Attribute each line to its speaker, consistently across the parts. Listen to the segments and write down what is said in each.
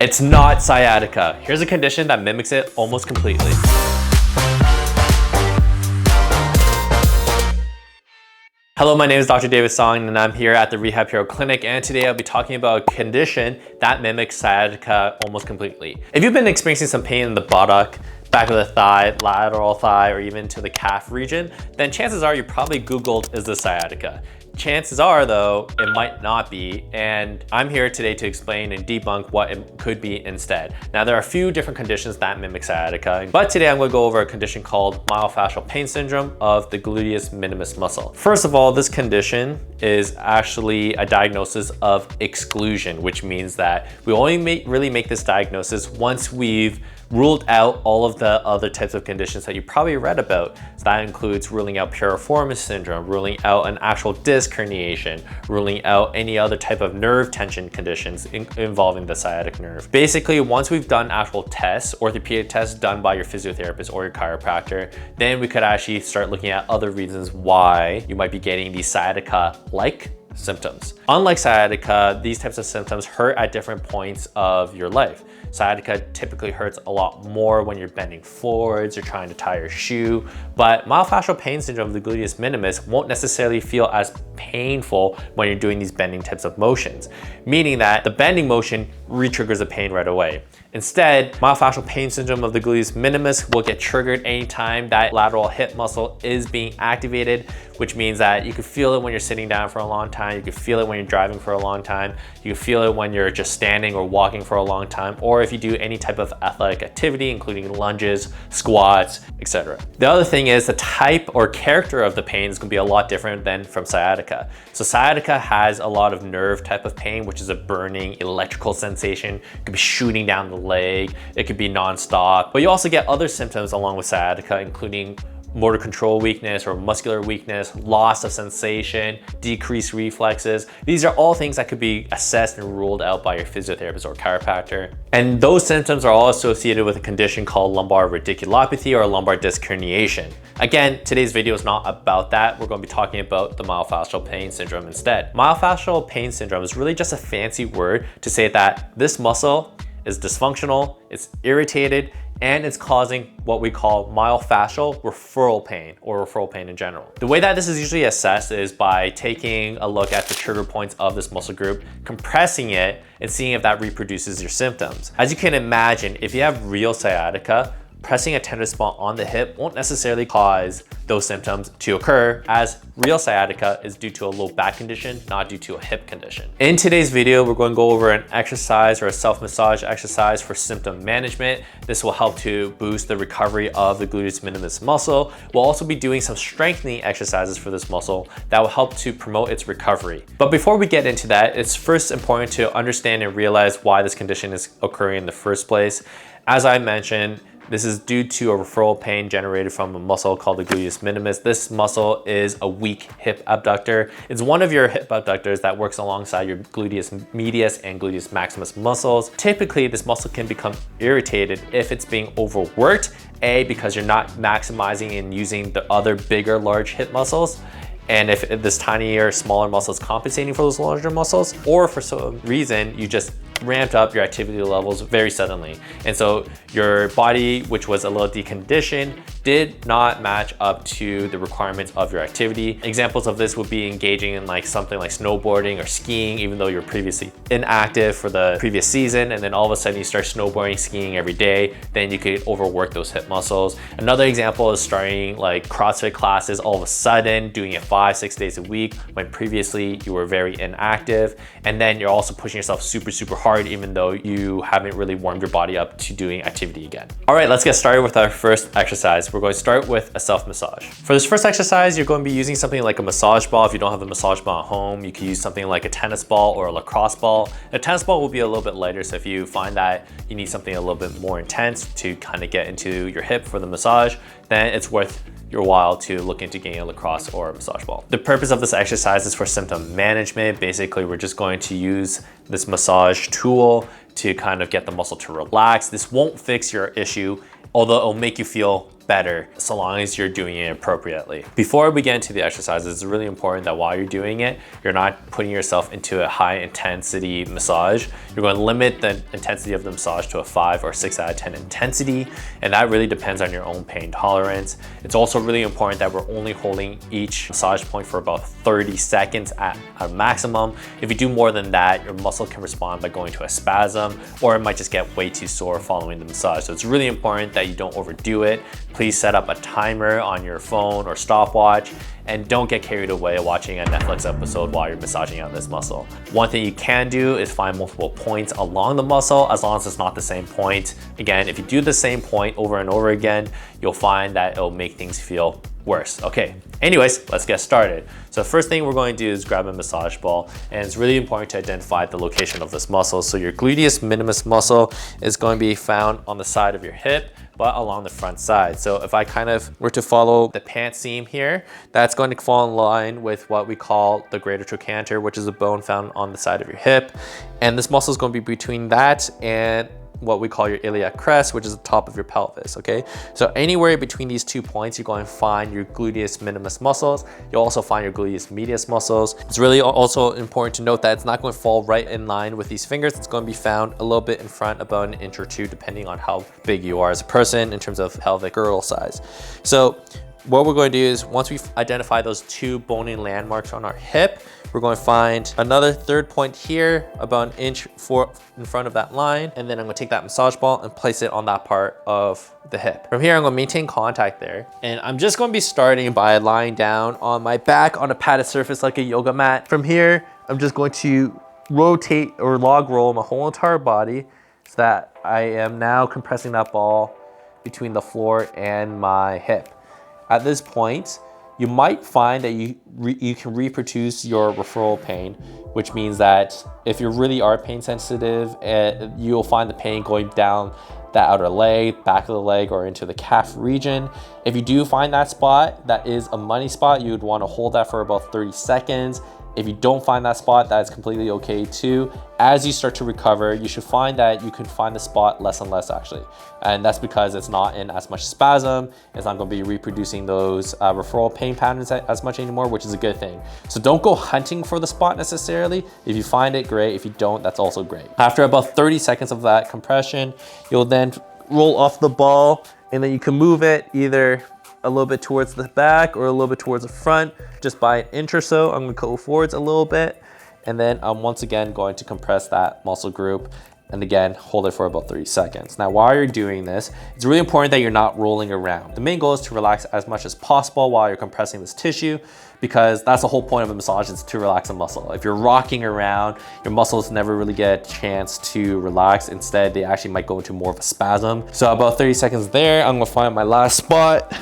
Speaker 1: It's not sciatica. Here's a condition that mimics it almost completely. Hello, my name is Dr. David Song and I'm here at the Rehab Hero clinic, and today I'll be talking about a condition that mimics sciatica almost completely. If you've been experiencing some pain in the buttock, back of the thigh, lateral thigh, or even to the calf region, then chances are you probably Googled, is this sciatica? Chances are though, it might not be, and I'm here today to explain and debunk what it could be instead. Now there are a few different conditions that mimic sciatica, but today I'm going to go over a condition called myofascial pain syndrome of the gluteus minimus muscle. First of all, this condition is actually a diagnosis of exclusion, which means that we only really make this diagnosis once we've ruled out all of the other types of conditions that you probably read about. So that includes ruling out piriformis syndrome, ruling out an actual disc herniation, ruling out any other type of nerve tension conditions involving the sciatic nerve. Basically, once we've done actual tests, orthopedic tests done by your physiotherapist or your chiropractor, then we could actually start looking at other reasons why you might be getting these sciatica-like symptoms. Unlike sciatica, these types of symptoms hurt at different points of your life. Sciatica typically hurts a lot more when you're bending forwards or trying to tie your shoe, but myofascial pain syndrome of the gluteus minimus won't necessarily feel as painful when you're doing these bending types of motions, meaning that the bending motion re-triggers the pain right away. Instead, myofascial pain syndrome of the gluteus minimus will get triggered anytime that lateral hip muscle is being activated, which means that you can feel it when you're sitting down for a long time, you can feel it when you're driving for a long time, you can feel it when you're just standing or walking for a long time, or if you do any type of athletic activity, including lunges, squats, etc. The other thing is the type or character of the pain is going to be a lot different than from sciatica. So sciatica has a lot of nerve type of pain, which is a burning electrical sensation. It could be shooting down the leg, it could be non-stop, but you also get other symptoms along with sciatica, including motor control weakness or muscular weakness, loss of sensation, decreased reflexes. These are all things that could be assessed and ruled out by your physiotherapist or chiropractor. And those symptoms are all associated with a condition called lumbar radiculopathy or lumbar disc herniation. Again, today's video is not about that. We're going to be talking about the myofascial pain syndrome instead. Myofascial pain syndrome is really just a fancy word to say that this muscle is dysfunctional, it's irritated, and it's causing what we call myofascial referral pain or referral pain in general. The way that this is usually assessed is by taking a look at the trigger points of this muscle group, compressing it, and seeing if that reproduces your symptoms. As you can imagine, if you have real sciatica, pressing a tender spot on the hip won't necessarily cause those symptoms to occur, as real sciatica is due to a low back condition, not due to a hip condition. In today's video, we're going to go over an exercise or a self-massage exercise for symptom management. This will help to boost the recovery of the gluteus minimus muscle. We'll also be doing some strengthening exercises for this muscle that will help to promote its recovery. But before we get into that, it's first important to understand and realize why this condition is occurring in the first place. As I mentioned, this is due to a referral pain generated from a muscle called the gluteus minimus. This muscle is a weak hip abductor. It's one of your hip abductors that works alongside your gluteus medius and gluteus maximus muscles. Typically, this muscle can become irritated if it's being overworked, because you're not maximizing and using the other bigger, large hip muscles. And if this tinier, smaller muscle is compensating for those larger muscles, or for some reason you just ramped up your activity levels very suddenly. And so your body, which was a little deconditioned, did not match up to the requirements of your activity. Examples of this would be engaging in something like snowboarding or skiing, even though you're previously inactive for the previous season, and then all of a sudden you start snowboarding, skiing every day, then you could overwork those hip muscles. Another example is starting CrossFit classes all of a sudden, doing it 5-6 days a week when previously you were very inactive, and then you're also pushing yourself super hard even though you haven't really warmed your body up to doing activity again. All right, let's get started with our first exercise. We're going to start with a self-massage. For this first exercise, you're going to be using something like a massage ball. If you don't have a massage ball at home, you can use something like a tennis ball or a lacrosse ball. A tennis ball will be a little bit lighter, so if you find that you need something a little bit more intense to kind of get into your hip for the massage, then it's worth your while to look into getting a lacrosse or a massage ball. The purpose of this exercise is for symptom management. Basically, we're just going to use this massage tool to kind of get the muscle to relax. This won't fix your issue, although it'll make you feel better so long as you're doing it appropriately. Before we get into the exercises, it's really important that while you're doing it, you're not putting yourself into a high intensity massage. You're going to limit the intensity of the massage to a 5 or 6 out of 10 intensity, and that really depends on your own pain tolerance. It's also really important that we're only holding each massage point for about 30 seconds at a maximum. If you do more than that, your muscle can respond by going to a spasm, or it might just get way too sore following the massage. So it's really important that you don't overdo it. Please set up a timer on your phone or stopwatch, and don't get carried away watching a Netflix episode while you're massaging out this muscle. One thing you can do is find multiple points along the muscle, as long as it's not the same point. Again, if you do the same point over and over again, you'll find that it'll make things feel worse. Okay, anyways, let's get started. So first thing we're going to do is grab a massage ball, and it's really important to identify the location of this muscle. So your gluteus minimus muscle is going to be found on the side of your hip, but along the front side. So if I kind of were to follow the pant seam here, that's going to fall in line with what we call the greater trochanter, which is a bone found on the side of your hip. And this muscle is going to be between that and what we call your iliac crest, which is the top of your pelvis, okay? So anywhere between these 2 points, you're going to find your gluteus minimus muscles. You'll also find your gluteus medius muscles. It's really also important to note that it's not going to fall right in line with these fingers. It's going to be found a little bit in front, about an inch or two, depending on how big you are as a person in terms of pelvic girdle size. So what we're going to do is, once we've identified those 2 bony landmarks on our hip, we're going to find another third point here, about an inch in front of that line. And then I'm going to take that massage ball and place it on that part of the hip. From here, I'm going to maintain contact there. And I'm just going to be starting by lying down on my back on a padded surface like a yoga mat. From here, I'm just going to rotate or log roll my whole entire body so that I am now compressing that ball between the floor and my hip. At this point, you might find that you can reproduce your referral pain, which means that if you really are pain sensitive, you'll find the pain going down the outer leg, back of the leg, or into the calf region. If you do find that spot, that is a money spot, you would want to hold that for about 30 seconds. If you don't find that spot, that's completely okay too. As you start to recover, you should find that you can find the spot less and less actually. And that's because it's not in as much spasm. It's not going to be reproducing those referral pain patterns as much anymore, which is a good thing. So don't go hunting for the spot necessarily. If you find it, great. If you don't, that's also great. After about 30 seconds of that compression, you'll then roll off the ball, and then you can move it either a little bit towards the back or a little bit towards the front, just by an inch or so. I'm going to go forwards a little bit, and then I'm once again going to compress that muscle group, and again hold it for about 30 seconds. Now while you're doing this, it's really important that you're not rolling around. The main goal is to relax as much as possible while you're compressing this tissue, because that's the whole point of a massage, is to relax a muscle. If you're rocking around, your muscles never really get a chance to relax. Instead, they actually might go into more of a spasm. So about 30 seconds there, I'm gonna find my last spot,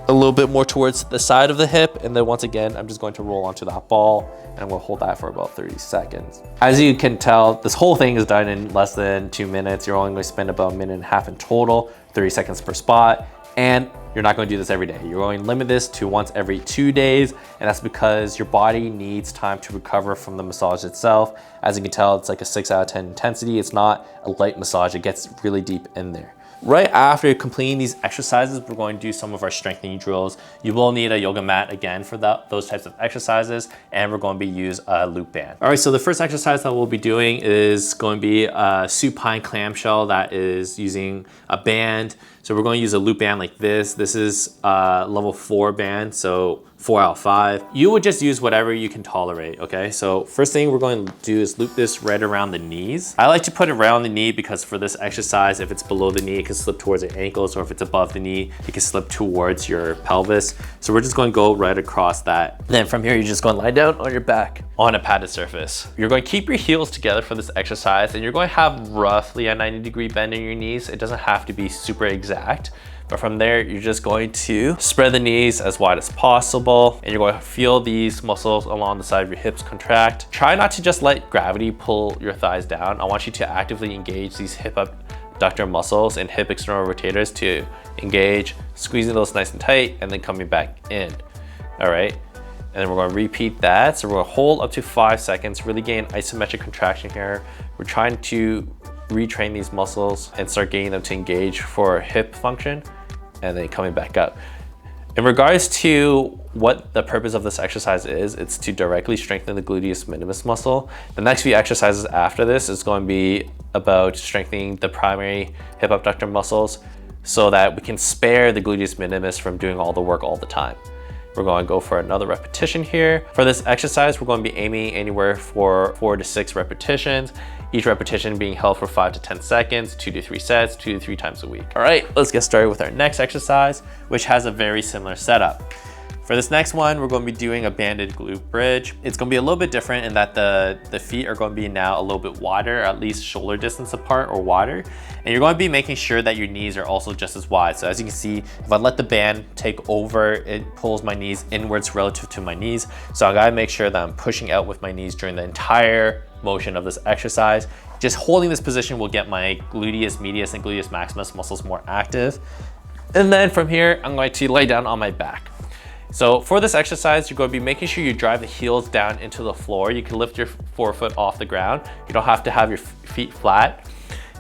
Speaker 1: a little bit more towards the side of the hip, and then once again I'm just going to roll onto that ball, and I'm going to hold that for about 30 seconds. As you can tell, this whole thing is done in less than 2 minutes. You're only going to spend about a minute and a half in total, 30 seconds per spot, and you're not going to do this every day. You're going to limit this to once every 2 days, and that's because your body needs time to recover from the massage itself. As you can tell, it's like a 6 out of 10 intensity. It's not a light massage. It gets really deep in there. Right after completing these exercises, we're going to do some of our strengthening drills. You will need a yoga mat again for those types of exercises, and we're going to use a loop band. All right, so the first exercise that we'll be doing is going to be a supine clamshell that is using a band. So we're going to use a loop band like this. This is a level 4 band, so 4 out of 5. You would just use whatever you can tolerate, okay? So first thing we're going to do is loop this right around the knees. I like to put it around the knee because for this exercise, if it's below the knee, it can slip towards your ankles, or if it's above the knee, it can slip towards your pelvis. So we're just going to go right across that. Then from here, you're just going to lie down on your back on a padded surface. You're going to keep your heels together for this exercise, and you're going to have roughly a 90-degree bend in your knees. It doesn't have to be super exact. But from there, you're just going to spread the knees as wide as possible, and you're going to feel these muscles along the side of your hips contract. Try not to just let gravity pull your thighs down. I want you to actively engage these hip abductor muscles and hip external rotators to engage, squeezing those nice and tight, and then coming back in. All right. And then we're going to repeat that. So we're going to hold up to 5 seconds, really gain isometric contraction here. We're trying to retrain these muscles and start getting them to engage for hip function. and then coming back up. In regards to what the purpose of this exercise is, it's to directly strengthen the gluteus minimus muscle. The next few exercises after this is going to be about strengthening the primary hip abductor muscles so that we can spare the gluteus minimus from doing all the work all the time. We're going to go for another repetition here. For this exercise, we're going to be aiming anywhere for 4 to 6 repetitions. Each repetition being held for 5 to 10 seconds, 2 to 3 sets, 2 to 3 times a week. All right, let's get started with our next exercise, which has a very similar setup. For this next one, we're going to be doing a banded glute bridge. It's going to be a little bit different in that the feet are going to be now a little bit wider, at least shoulder distance apart or wider. And you're going to be making sure that your knees are also just as wide. So as you can see, if I let the band take over, it pulls my knees inwards relative to my knees. So I gotta make sure that I'm pushing out with my knees during the entire motion of this exercise. Just holding this position will get my gluteus medius and gluteus maximus muscles more active. And then from here, I'm going to lay down on my back. So for this exercise, you're going to be making sure you drive the heels down into the floor. You can lift your forefoot off the ground. You don't have to have your feet flat.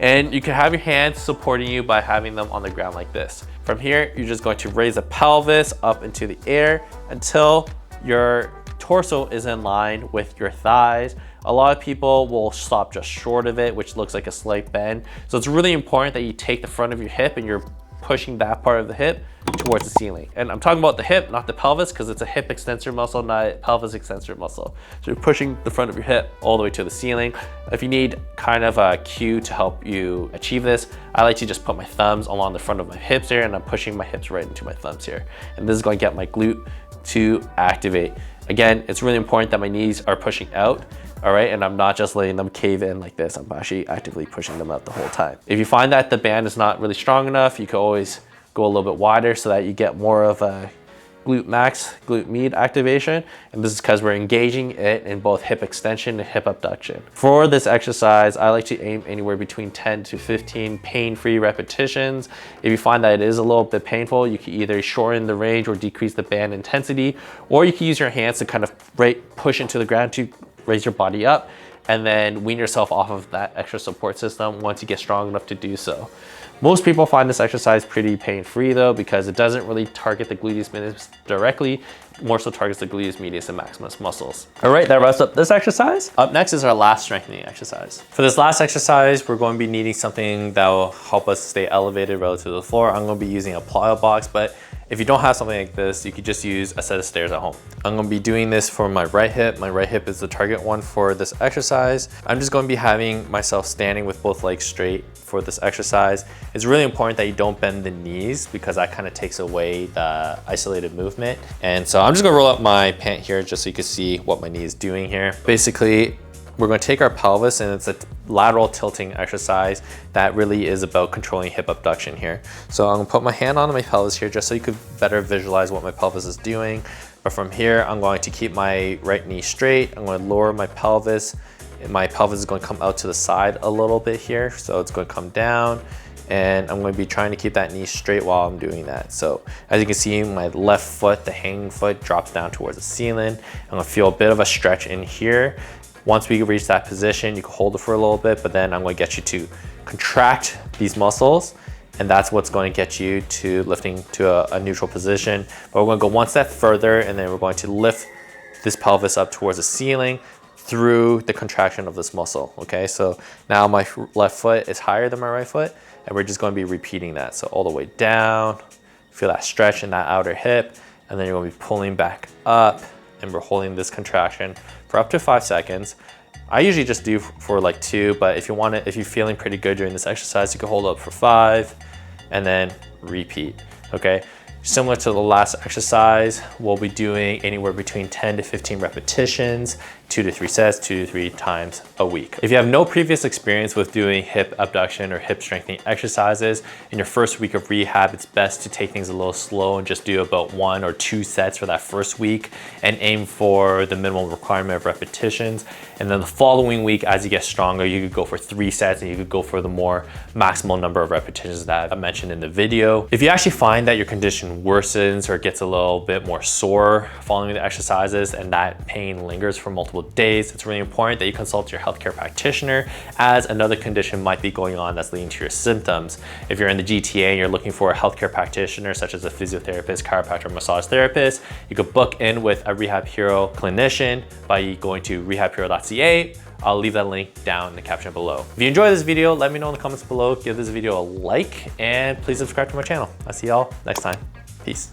Speaker 1: And you can have your hands supporting you by having them on the ground like this. From here, you're just going to raise the pelvis up into the air until your torso is in line with your thighs. A lot of people will stop just short of it, which looks like a slight bend. So it's really important that you take the front of your hip and you're pushing that part of the hip towards the ceiling. And I'm talking about the hip, not the pelvis, because it's a hip extensor muscle, not a pelvis extensor muscle. So you're pushing the front of your hip all the way to the ceiling. If you need kind of a cue to help you achieve this, I like to just put my thumbs along the front of my hips here, and I'm pushing my hips right into my thumbs here. And this is going to get my glute to activate. Again, it's really important that my knees are pushing out. All right, and I'm not just letting them cave in like this. I'm actually actively pushing them out the whole time. If you find that the band is not really strong enough, you can always go a little bit wider so that you get more of a glute max, glute med activation. And this is because we're engaging it in both hip extension and hip abduction. For this exercise, I like to aim anywhere between 10 to 15 pain-free repetitions. If you find that it is a little bit painful, you can either shorten the range or decrease the band intensity, or you can use your hands to kind of push into the ground to raise your body up and then wean yourself off of that extra support system once you get strong enough to do so. Most people find this exercise pretty pain-free though, because it doesn't really target the gluteus minimus directly, more so targets the gluteus medius and maximus muscles. All right, that wraps up this exercise. Up next is our last strengthening exercise. For this last exercise, we're going to be needing something that will help us stay elevated relative to the floor. I'm going to be using a plyo box, but if you don't have something like this, you could just use a set of stairs at home. I'm going to be doing this for my right hip. My right hip is the target one for this exercise. I'm just going to be having myself standing with both legs straight for this exercise. It's really important that you don't bend the knees because that kind of takes away the isolated movement. And so I'm just going to roll up my pant here just so you can see what my knee is doing here. Basically, we're going to take our pelvis, and it's a lateral tilting exercise that really is about controlling hip abduction here. So I'm going to put my hand on my pelvis here just so you could better visualize what my pelvis is doing. But from here, I'm going to keep my right knee straight. I'm going to lower my pelvis. My pelvis is going to come out to the side a little bit here. So it's going to come down, and I'm going to be trying to keep that knee straight while I'm doing that. So as you can see, my left foot, the hanging foot, drops down towards the ceiling. I'm going to feel a bit of a stretch in here. Once we reach that position, you can hold it for a little bit, but then I'm going to get you to contract these muscles, and that's what's going to get you to lifting to a neutral position. But we're going to go one step further, and then we're going to lift this pelvis up towards the ceiling through the contraction of this muscle, okay? So now my left foot is higher than my right foot, and we're just going to be repeating that. So all the way down, feel that stretch in that outer hip, and then you're going to be pulling back up, and we're holding this contraction for up to 5 seconds. I usually just do for like 2, but if you're feeling pretty good during this exercise, you can hold up for 5 and then repeat, okay? Similar to the last exercise, we'll be doing anywhere between 10 to 15 repetitions, 2 to 3 sets, 2 to 3 times a week. If you have no previous experience with doing hip abduction or hip strengthening exercises, in your first week of rehab, it's best to take things a little slow and just do about 1 or 2 sets for that first week and aim for the minimum requirement of repetitions. And then the following week, as you get stronger, you could go for 3 sets and you could go for the more maximal number of repetitions that I mentioned in the video. If you actually find that your condition worsens or gets a little bit more sore following the exercises and that pain lingers for multiple couple of days. It's really important that you consult your healthcare practitioner, as another condition might be going on that's leading to your symptoms. If you're in the GTA and you're looking for a healthcare practitioner, such as a physiotherapist, chiropractor, massage therapist, you could book in with a Rehab Hero clinician by going to rehabhero.ca. I'll leave that link down in the caption below. If you enjoyed this video, let me know in the comments below. Give this video a like and please subscribe to my channel. I'll see y'all next time. Peace.